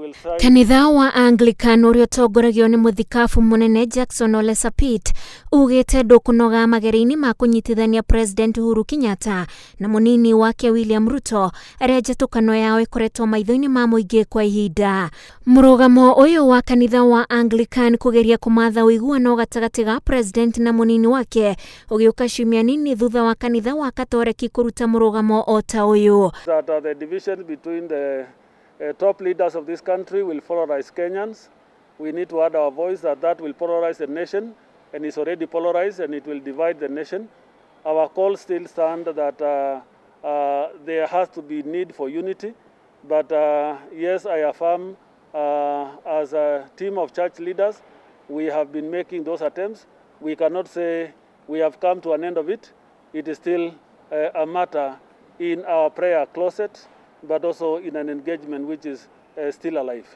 will sign. Kanitha wa Anglican uria tongoragio ni Mūthikabu mūnene Jackson Ole Sapit ugite ndūkūnoga mageri-ini ma kunyitithania President Uhuru Kenyatta na Mūnini wake William Ruto aria njatũkano yao ikoretwo maitho-ini ma muingi kwa ihinda. Mũrũgamo uyu wa kanitha wa Anglican kũgeria kũmatha ũiguano gatagati ga President na Mūnini wake ũgĩũka ciumia nini thutha wa kanitha wa Katoreki kũruta mũrũgamo o ta ũyũ. That the division between the top leaders of this country will polarize Kenyans. We need to add our voice that will polarize the nation, and is already polarized, and it will divide the nation. Our call still stands that there has to be need for unity, but yes, I affirm as a team of church leaders, we have been making those attempts. We cannot say we have come to an end of it. It is still a matter in our prayer closet, but also in an engagement which is still alive.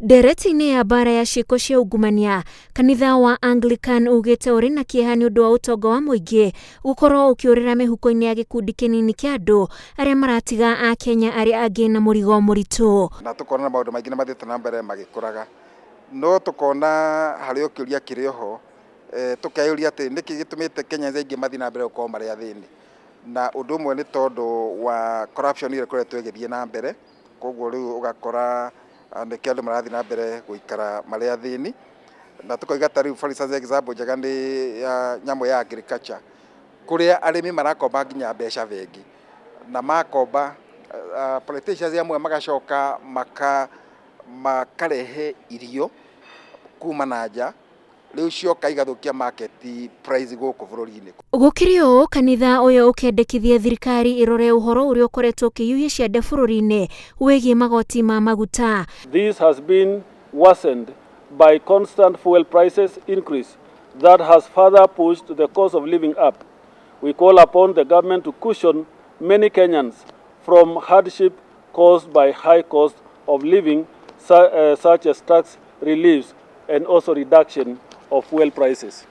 Ndereti-inĩ ya bara ya ciĩko cia ungumania, kanitha wa Anglican ugĩte ũrĩ na kĩeha nĩ ũndũ wa ũtonga wa mũingĩ gũkorwo ũkĩũrĩra mĩhuko-inĩ ya gĩkundi kĩnini kĩa andũ arĩa maratiga a Kenya arĩa angĩ na mũrigo mũritũ. Na tũkona maũndũ maingĩ mathiĩte na mbere magĩkũraga, no tũkona harĩ ũkĩũria kĩrĩ oho, tũkeyũria atĩ nĩkĩ gĩtũmĩte Kenya aingĩ mathiĩ na mbere gũkorwo marĩ athĩni, na ũndũ ũmwe nĩ tondũ wa corruption ĩrĩa ĩkoretwo ĩgĩthiĩ na mbere, koguo rĩu ũgakora nĩkĩo andũ marathiĩ na mbere gũikara marĩ athĩni. Na tũkoiga ta rĩu for instance example njega nĩ nyamũ ya agriculture, kũrĩa arĩmi marakomba nginya mbeca bengi, na makomba politicians amwe magacoka makarehe irio kuma na nja, rĩu cioka igathũkia market price gũkũ bũrũri-inĩ. Gũkĩrĩ ũũ, kanitha ũyũ ũkendekithia thirikari ĩrore ũhoro ũrĩa ũkoretwo ũkĩhiũhia ciande bũrũri-inĩ wĩgiĩ magoti ma maguta. This has been worsened by constant fuel prices increase that has further pushed the cost of living up. We call upon the government to cushion many Kenyans from hardship caused by high cost of living, such as tax reliefs and also reduction of fuel prices.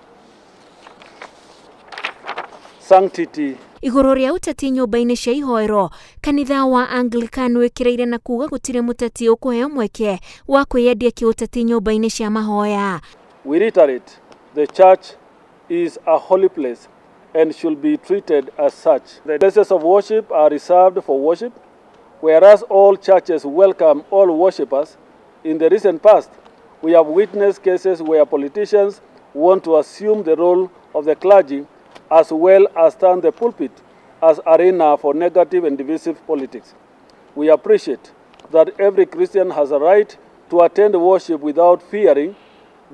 Sanctity. Igũrũ rĩa ũteti nyũmba-inĩ cia ihoero, kanitha wa Anglican wĩkĩrĩire na kuuga gũtirĩ mũteti ũkũheo mweke wa kwĩyendia kĩũteti nyũmba-inĩ cia mahoya. We reiterate, the church is a holy place and should be treated as such. The places of worship are reserved for worship, whereas all churches welcome all worshippers. In the recent past, we have witnessed cases where politicians want to assume the role of the clergy as well as turn the pulpit as arena for negative and divisive politics. We appreciate that every Christian has a right to attend worship without fearing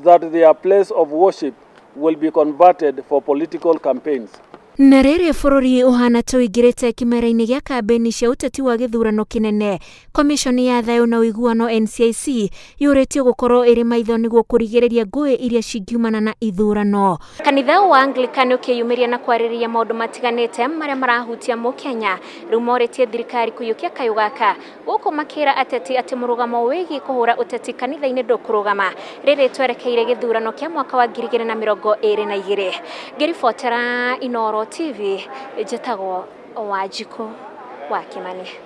that their place of worship will be converted for political campaigns. Na rĩrĩ bũrũri ũhana tũingĩrĩte kĩmera-inĩ gĩa kambeni cia ũteti wa gĩthurano kĩnene, komishoni ya thayũ na ũiguano NCIC yũrĩtio gũkorwo ĩrĩ maitho nĩguo kũrigĩrĩria ngũĩ iria cingiumana na ithurano. Kanitha wa Anglican ũkĩyumĩria na kwarĩrĩria maũndũ matiganĩte marĩa marahutia Mũkenya, rĩu morĩtie thirikari kũiyũkia kayũ gaka, gũkũ makĩra ateti atĩ mũrũgamo wĩgiĩ kũhũra ũteti kanitha-inĩ ndũkũrũgama rĩrĩ twerekeire gĩthurano kĩa mwaka wa 2022. Ngĩribotera Inooro TV, njĩtagwo Wanjikũ wa Kimani.